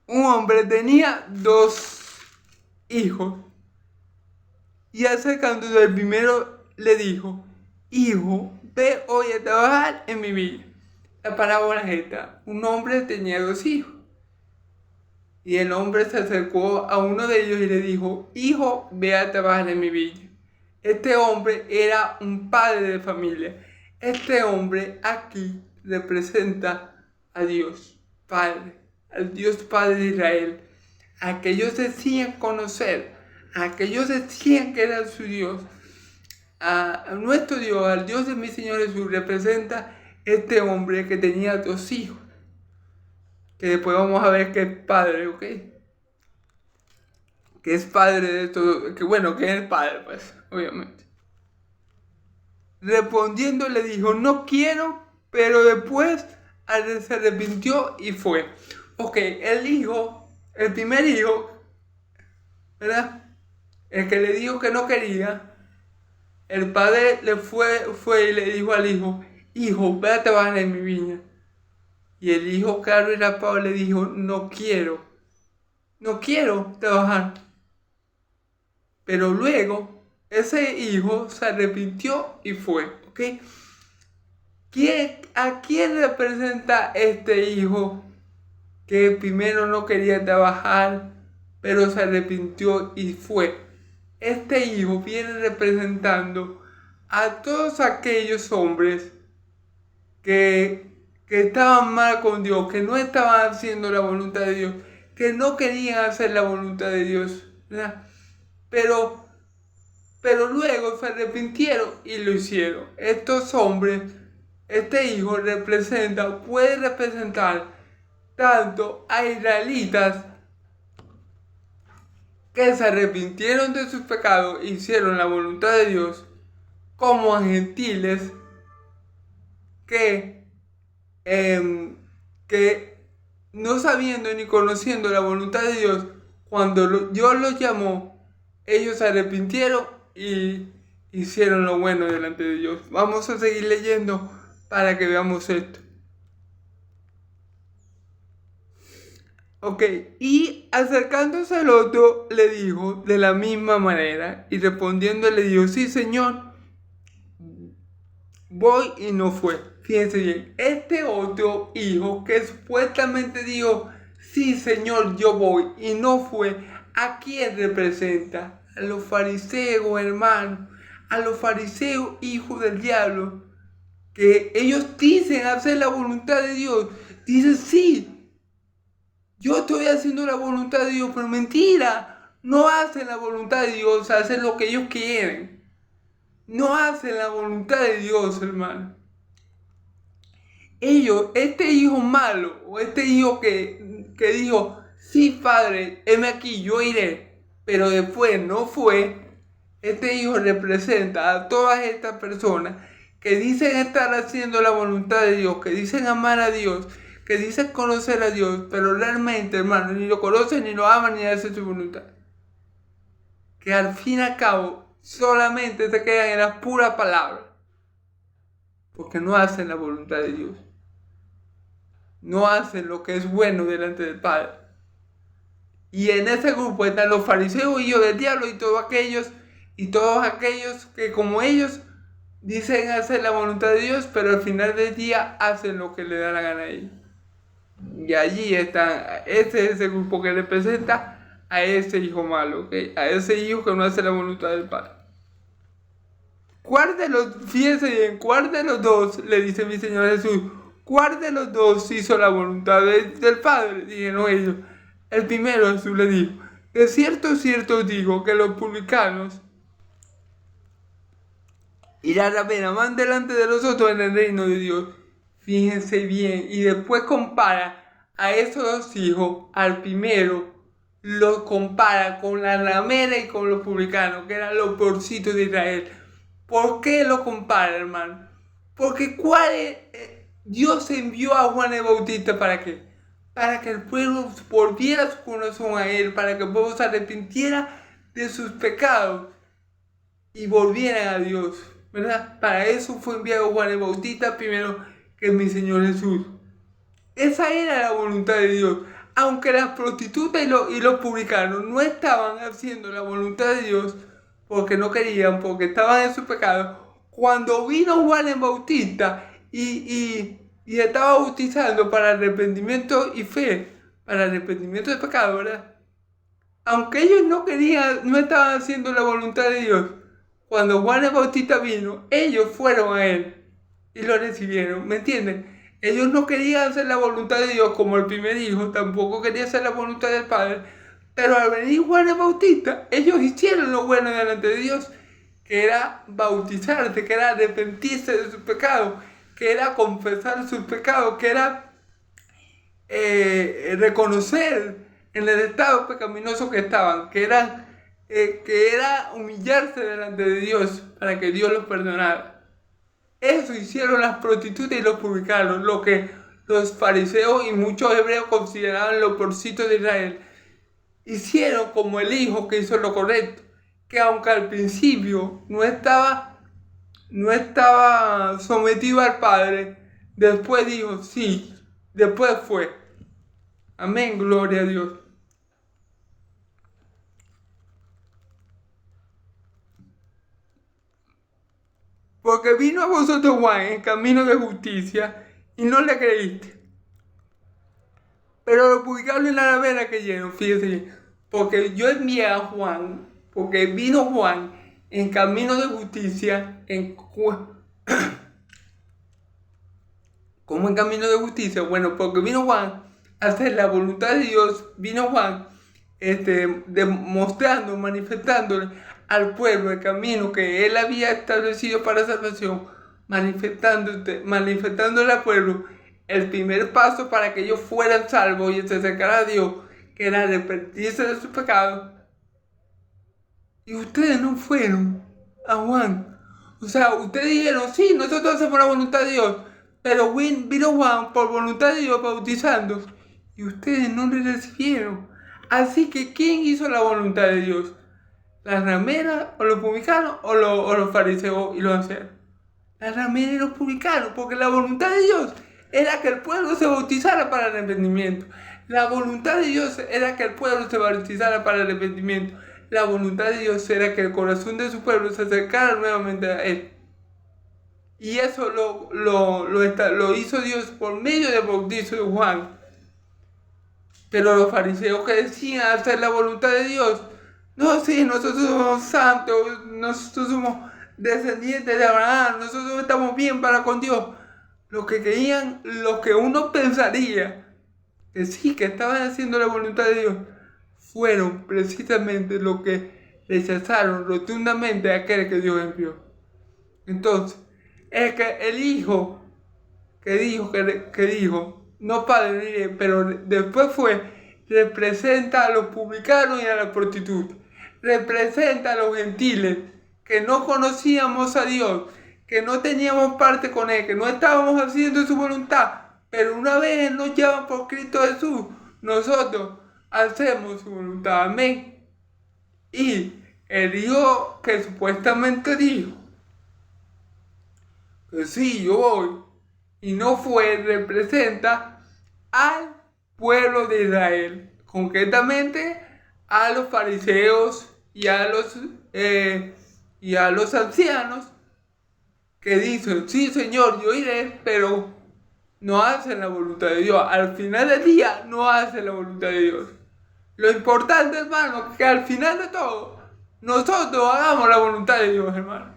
Un hombre tenía 2 hijos, y acercándose al primero le dijo: Hijo, ve hoy a trabajar en mi viña. La parábola es esta. Un hombre tenía 2 hijos, y el hombre se acercó a uno de ellos y le dijo: Hijo, ve a trabajar en mi viña. Este hombre era un padre de familia. Este hombre aquí representa a Dios Padre, al Dios Padre de Israel, a que ellos decían conocer, a que ellos decían que era su Dios. A nuestro Dios, al Dios de mi Señor Jesús, representa este hombre que tenía 2 hijos, que después vamos a ver que es padre, ¿ok? Que es padre de todo, que es padre, pues, obviamente. Respondiendo le dijo: No quiero, pero después se arrepintió y fue. Ok, el primer hijo, ¿verdad? El que le dijo que no quería, el padre le fue y le dijo al hijo: Hijo, ve a trabajar en mi viña. Y el hijo, claro y rapado, le dijo: No quiero trabajar. Pero luego, ese hijo se arrepintió y fue, ¿ok? ¿A quién representa este hijo que primero no quería trabajar, pero se arrepintió y fue? este hijo viene representando a todos aquellos hombres que estaban mal con Dios, que no estaban haciendo la voluntad de Dios, que no querían hacer la voluntad de Dios, ¿verdad? Pero luego se arrepintieron y lo hicieron. Estos hombres, este hijo puede representar tanto a israelitas que se arrepintieron de sus pecados e hicieron la voluntad de Dios, como a gentiles que no sabiendo ni conociendo la voluntad de Dios, cuando Dios los llamó, ellos se arrepintieron y hicieron lo bueno delante de Dios. Vamos a seguir leyendo para que veamos esto. Ok, y acercándose al otro le dijo de la misma manera, y respondiendo le dijo: sí, Señor, voy, y no fue. Fíjense bien, este otro hijo que supuestamente dijo: sí, Señor, yo voy, y no fue, ¿a quién representa? A los fariseos, hermanos, a los fariseos, hijos del diablo, que ellos dicen hacer la voluntad de Dios, dicen: sí, yo estoy haciendo la voluntad de Dios, pero mentira, no hacen la voluntad de Dios, hacen lo que ellos quieren. No hacen la voluntad de Dios, hermano. Ellos, este hijo malo, o este hijo que dijo: sí, Padre, heme aquí, yo iré, pero después no fue, este hijo representa a todas estas personas que dicen estar haciendo la voluntad de Dios, que dicen amar a Dios, que dicen conocer a Dios, pero realmente, hermano, ni lo conocen, ni lo aman, ni hacen su voluntad. Que al fin y al cabo solamente se quedan en las puras palabras, porque no hacen la voluntad de Dios. No hacen lo que es bueno delante del Padre. Y en ese grupo están los fariseos, hijos del diablo, y todos aquellos que, como ellos, dicen hacer la voluntad de Dios, pero al final del día hacen lo que le da la gana a ellos. Y allí está, ese es el grupo que representa a ese hijo malo, ¿okay? A ese hijo que no hace la voluntad del Padre. Fíjense bien, ¿cuál de los dos, le dice mi Señor Jesús, cuál de los dos hizo la voluntad del Padre? Dijeron ellos. El primero, Jesús le dijo: de cierto os digo que los publicanos y la ramera van delante de los otros en el reino de Dios. Fíjense bien, y después compara a esos dos hijos. Al primero lo compara con la ramera y con los publicanos, que eran los porcitos de Israel. ¿Por qué lo compara, hermano? Porque Dios envió a Juan el Bautista, ¿para qué? Para que el pueblo volviera su corazón a él, para que el pueblo se arrepintiera de sus pecados y volvieran a Dios, ¿verdad? Para eso fue enviado Juan el Bautista primero que mi Señor Jesús. Esa era la voluntad de Dios. Aunque las prostitutas y los publicanos no estaban haciendo la voluntad de Dios porque no querían, porque estaban en su pecado, cuando vino Juan el Bautista y estaba bautizando para arrepentimiento y fe, para arrepentimiento de pecado, ¿verdad? Aunque ellos no querían, no estaban haciendo la voluntad de Dios, cuando Juan el Bautista vino, ellos fueron a él y lo recibieron, ¿me entienden? Ellos no querían hacer la voluntad de Dios como el primer hijo, tampoco querían hacer la voluntad del Padre, pero al venir Juan el Bautista, ellos hicieron lo bueno delante de Dios, que era bautizarse, que era arrepentirse de sus pecados, que era confesar sus pecados, que era reconocer en el estado pecaminoso que estaban, que era humillarse delante de Dios para que Dios los perdonara. Eso hicieron las prostitutas y los publicanos, lo que los fariseos y muchos hebreos consideraban los porcitos de Israel. Hicieron como el hijo que hizo lo correcto, que aunque al principio no estaba sometido al Padre, después dijo sí, después fue. Amén, gloria a Dios. Porque vino a vosotros Juan en camino de justicia y no le creíste. Pero los publicanos y la ramera creyeron, fíjense, porque yo envié a Juan porque vino Juan en camino de justicia, ¿cómo en camino de justicia? Bueno, porque vino Juan a hacer la voluntad de Dios, vino Juan demostrando, manifestándole al pueblo el camino que él había establecido para salvación, manifestándole al pueblo el primer paso para que ellos fueran salvos y se acercaran a Dios, que era arrepentirse de sus pecados. Y ustedes no fueron a Juan. O sea, ustedes dijeron, sí, nosotros hacemos la voluntad de Dios, pero vino Juan por voluntad de Dios bautizando y ustedes no le recibieron. Así que, ¿quién hizo la voluntad de Dios? ¿Las rameras o los publicanos o los fariseos y los ancianos? Las rameras y los publicanos, porque la voluntad de Dios era que el pueblo se bautizara para el arrepentimiento. La voluntad de Dios era que el pueblo se bautizara para el arrepentimiento. La voluntad de Dios era que el corazón de su pueblo se acercara nuevamente a Él. Y eso lo hizo Dios por medio del bautizo de Juan. Pero los fariseos que decían hacer la voluntad de Dios, no, sí, nosotros somos santos, nosotros somos descendientes de Abraham, nosotros estamos bien para con Dios. Lo que querían, lo que uno pensaría que sí, que estaban haciendo la voluntad de Dios, fueron precisamente los que rechazaron rotundamente a aquel que Dios envió. Entonces, es que el hijo que dijo, no padre, pero después representa a los publicanos y a la prostituta, representa a los gentiles que no conocíamos a Dios, que no teníamos parte con Él, que no estábamos haciendo su voluntad, pero una vez Él nos llama por Cristo Jesús, nosotros hacemos su voluntad, amén. Y el hijo que supuestamente dijo que sí, yo voy, y no fue, representa al pueblo de Israel, concretamente a los fariseos y a los ancianos que dicen, sí Señor, yo iré, pero no hacen la voluntad de Dios. Al final del día no hacen la voluntad de Dios. Lo importante, hermano, es que al final de todo, nosotros hagamos la voluntad de Dios, hermano.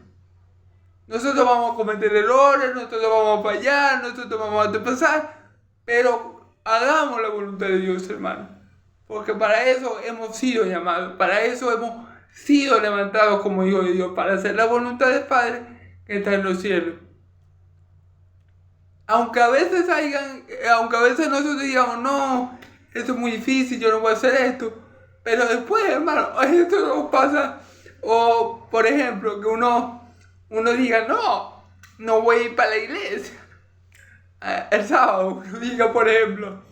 Nosotros vamos a cometer errores, nosotros vamos a fallar, nosotros vamos a tropezar, pero hagamos la voluntad de Dios, hermano. Porque para eso hemos sido llamados, para eso hemos sido levantados como hijos de Dios, para hacer la voluntad del Padre que está en los cielos. Aunque a veces nosotros digamos, no, esto es muy difícil, yo no voy a hacer esto. Pero después, hermano, esto no pasa. O, por ejemplo, que uno diga, no voy a ir para la iglesia. El sábado uno diga, por ejemplo,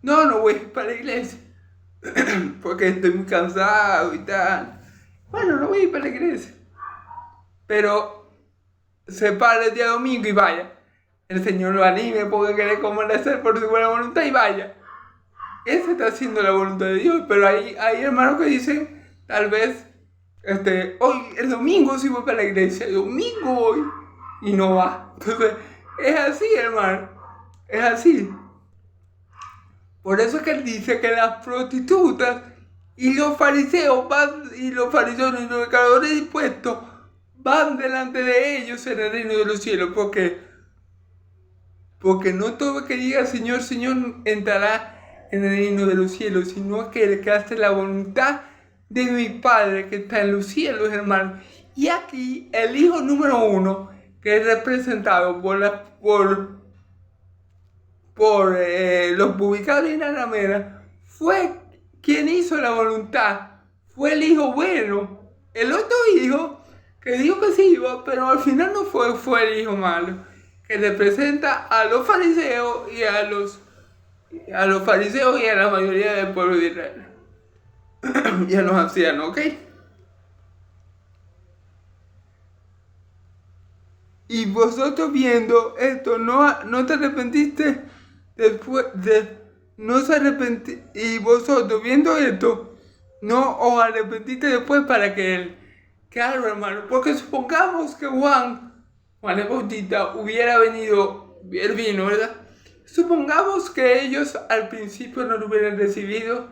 no voy a ir para la iglesia. Porque estoy muy cansado y tal. Bueno, no voy a ir para la iglesia. Pero se para el día domingo y vaya. El Señor lo anime porque quiere hacer por su buena voluntad y vaya. Ese está haciendo la voluntad de Dios. Pero hay hermanos que dicen, tal vez, hoy, el domingo sí voy para la iglesia, el domingo voy y no va. Entonces, es así, hermano. Es así. Por eso es que él dice que las prostitutas y los fariseos y los recaudadores de impuestos van delante de ellos en el reino de los cielos. Porque no todo el que diga Señor, Señor entrará en el reino de los cielos, sino aquel que hace la voluntad de mi Padre que está en los cielos, hermano. Y aquí el hijo número 1, que es representado por los publicanos y la ramera, fue quien hizo la voluntad. Fue el hijo bueno. El otro hijo que dijo que sí iba, pero al final no fue el hijo malo, que representa a los fariseos y a la mayoría del pueblo de Israel. Y a los ancianos, ¿ok? Y vosotros viendo esto, no te arrepentiste y vosotros viendo esto, no os arrepentiste después para que él. Claro, hermano, porque supongamos que Juan el Bautista hubiera vino, ¿verdad? Supongamos que ellos al principio no lo hubieran recibido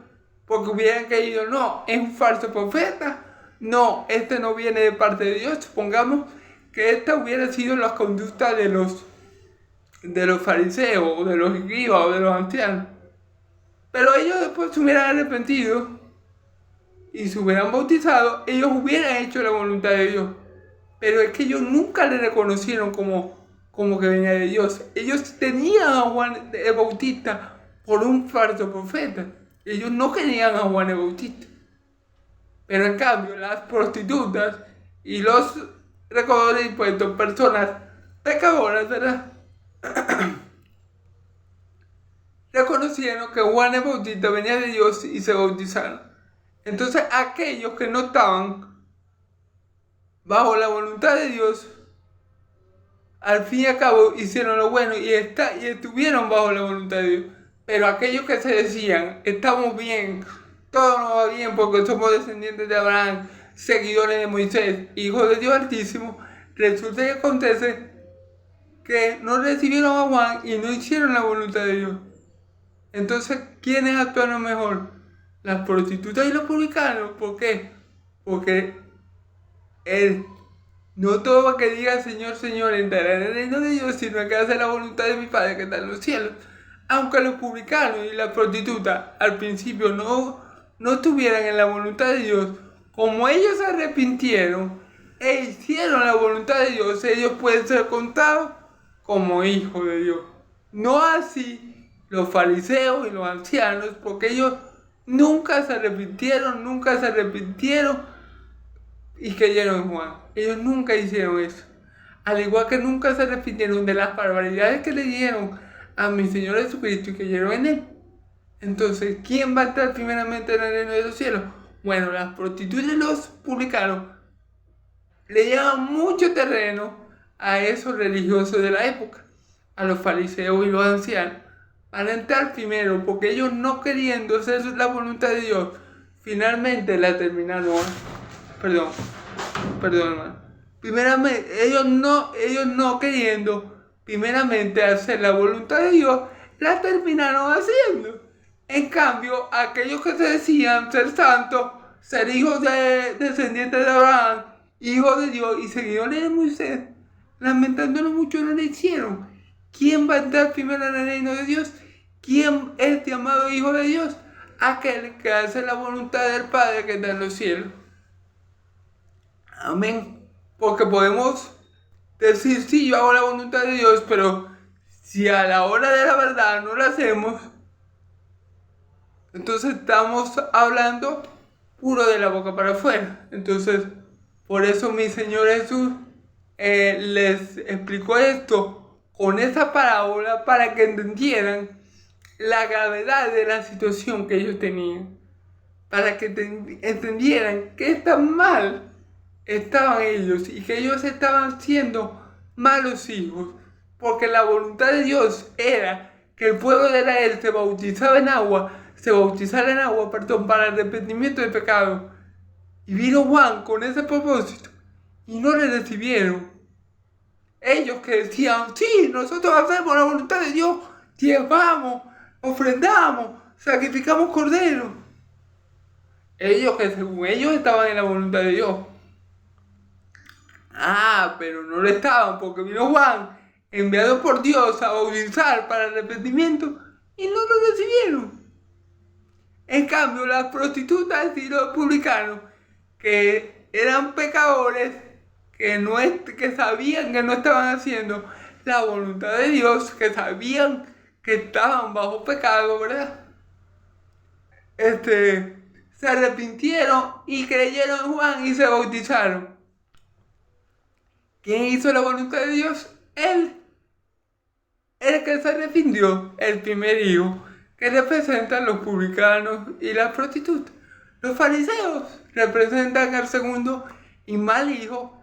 porque hubieran creído, no, es un falso profeta, no, este no viene de parte de Dios. Supongamos que esta hubiera sido la conducta de los fariseos, o de los escribas, o de los ancianos. Pero ellos después se hubieran arrepentido y se hubieran bautizado, ellos hubieran hecho la voluntad de Dios. Pero es que ellos nunca le reconocieron como que venía de Dios. Ellos tenían a Juan el Bautista por un falso profeta. Ellos no querían a Juan el Bautista. Pero en cambio, las prostitutas y los recaudadores de impuestos, personas pecadoras, ¿verdad? Reconocieron que Juan el Bautista venía de Dios y se bautizaron. Entonces aquellos que no estaban bajo la voluntad de Dios, al fin y al cabo hicieron lo bueno y estuvieron bajo la voluntad de Dios. Pero aquellos que se decían, estamos bien, todo nos va bien porque somos descendientes de Abraham, seguidores de Moisés, hijos de Dios Altísimo, resulta y acontece que no recibieron a Juan y no hicieron la voluntad de Dios. Entonces, ¿quiénes actuaron mejor? Las prostitutas y los publicanos. ¿Por qué? Porque no todo que diga Señor, Señor entrará en el reino de Dios, sino que hace la voluntad de mi Padre que está en los cielos. Aunque los publicanos y las prostitutas al principio no estuvieran en la voluntad de Dios, como ellos se arrepintieron e hicieron la voluntad de Dios, ellos pueden ser contados como hijos de Dios. No así los fariseos y los ancianos, porque ellos nunca se arrepintieron y creyeron en Juan. Ellos nunca hicieron eso. Al igual que nunca se arrepintieron de las barbaridades que le dieron a mi Señor Jesucristo y creyeron en Él. Entonces, ¿quién va a entrar primeramente en el reino de los cielos? Bueno, las prostitutas y los publicanos le llevan mucho terreno a esos religiosos de la época, a los fariseos y los ancianos, para entrar primero, porque ellos no queriendo hacer la voluntad de Dios, finalmente la terminaron. Perdón, hermano. Primeramente, ellos no queriendo primeramente hacer la voluntad de Dios, la terminaron haciendo. En cambio, aquellos que se decían ser santos, ser hijos de descendientes de Abraham, hijos de Dios y seguidores de Moisés, lamentándolo mucho, no lo hicieron. ¿Quién va a entrar primero en el reino de Dios? ¿Quién es este amado Hijo de Dios? Aquel que hace la voluntad del Padre que está en los cielos. Amén. Porque podemos decir, sí, yo hago la voluntad de Dios, pero si a la hora de la verdad no la hacemos, entonces estamos hablando puro de la boca para afuera. Entonces, por eso mi Señor Jesús les explicó esto con esa parábola para que entendieran la gravedad de la situación que ellos tenían, para que entendieran que tan mal estaban ellos y que ellos estaban siendo malos hijos, porque la voluntad de Dios era que el pueblo de Israel se bautizara en agua para el arrepentimiento de pecado. Y vino Juan con ese propósito y no le recibieron. Ellos que decían, sí, nosotros hacemos la voluntad de Dios, diezmamos, ofrendamos, sacrificamos cordero. Ellos que según ellos estaban en la voluntad de Dios. Pero no lo estaban, porque vino Juan, enviado por Dios a bautizar para el arrepentimiento, y no lo recibieron. En cambio, las prostitutas y los publicanos, que eran pecadores, que sabían que no estaban haciendo la voluntad de Dios, que sabían que estaban bajo pecado, ¿verdad? Se arrepintieron y creyeron en Juan y se bautizaron. ¿Quién hizo la voluntad de Dios? Él. El que se arrepintió, el primer hijo, que representan los publicanos y las prostitutas. Los fariseos representan al segundo y mal hijo,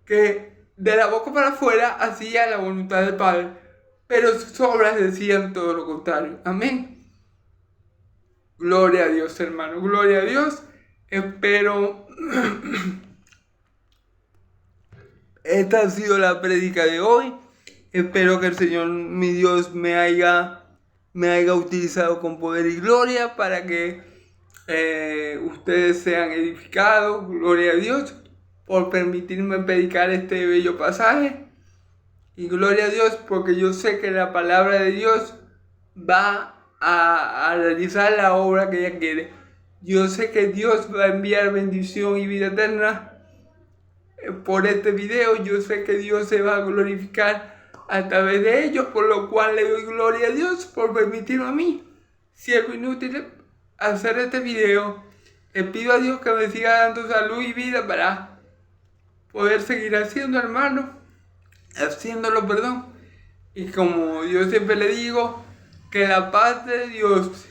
que de la boca para afuera hacía la voluntad del Padre, pero sus obras decían todo lo contrario. Amén. Gloria a Dios, hermano, gloria a Dios. Espero esta ha sido la prédica de hoy. Espero que el Señor, mi Dios, me haya utilizado con poder y gloria para que ustedes sean edificados. Gloria a Dios por permitirme predicar este bello pasaje. Y gloria a Dios porque yo sé que la palabra de Dios va a realizar la obra que ella quiere. Yo sé que Dios va a enviar bendición y vida eterna por este video. Yo sé que Dios se va a glorificar a través de ellos, por lo cual le doy gloria a Dios por permitirme a mí, siervo inútil, hacer este video. Le pido a Dios que me siga dando salud y vida para poder seguir haciéndolo, perdón. Y como yo siempre le digo, que la paz de Dios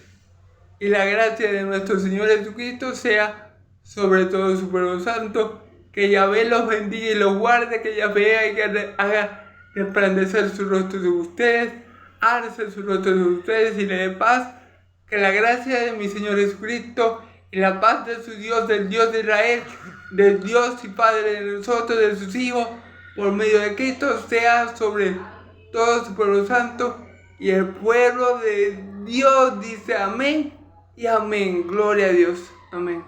y la gracia de nuestro Señor Jesucristo sea sobre todo su pueblo santo. Que Yahvé los bendiga y los guarde, que Yahvé haga resplandecer su rostro sobre ustedes, alce su rostro sobre ustedes y le dé paz. Que la gracia de mi Señor Jesucristo y la paz de su Dios, del Dios de Israel, del Dios y Padre de nosotros, de sus hijos, por medio de Cristo, sea sobre todo su pueblo santo. Y el pueblo de Dios dice amén y amén. Gloria a Dios. Amén.